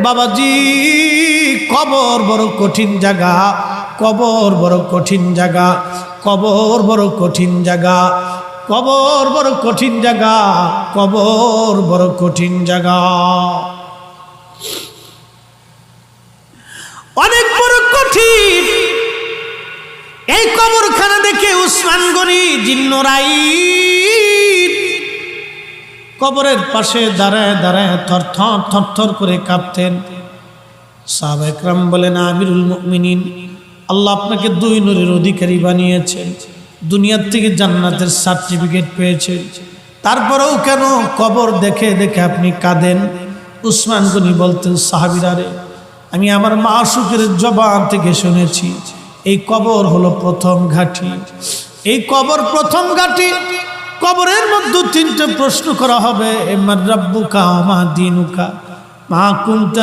বাবাজি কবর বড় কঠিন জায়গা, কবর বড় কঠিন জায়গা, কবর বড় কঠিন জায়গা, কবর বড় কঠিন জায়গা, কবর বড় কঠিন জায়গা, অনেক বড় কঠিন। এই কবরখানা দেখে উসমান গনি জিন্নরাইত কবরের পাশে দাঁড়ায় দাঁড়ায় থরথর থরথর করে কাঁপতেন। সাহাবা একরাম বলেন, আমিরুল মুমিনিন, আল্লাহ আপনাকে দুই নূরের অধিকারী বানিয়েছেন, দুনিয়ার থেকে জান্নাতের সার্টিফিকেট পেয়েছেন, তারপরেও কেন কবর দেখে দেখে আপনি কাঁদেন? উসমান গনি বলতেন, সাহাবীরা রে, আমি আমার মাশূকের জবান থেকে শুনেছি এই কবর হলো প্রথম ঘাঁটি, এই কবর প্রথম ঘাঁটি। কবরের মধ্যে তিনটে প্রশ্ন করা হবে, মান রাব্বুকা ওয়া মা দীনুকা মা কুনতা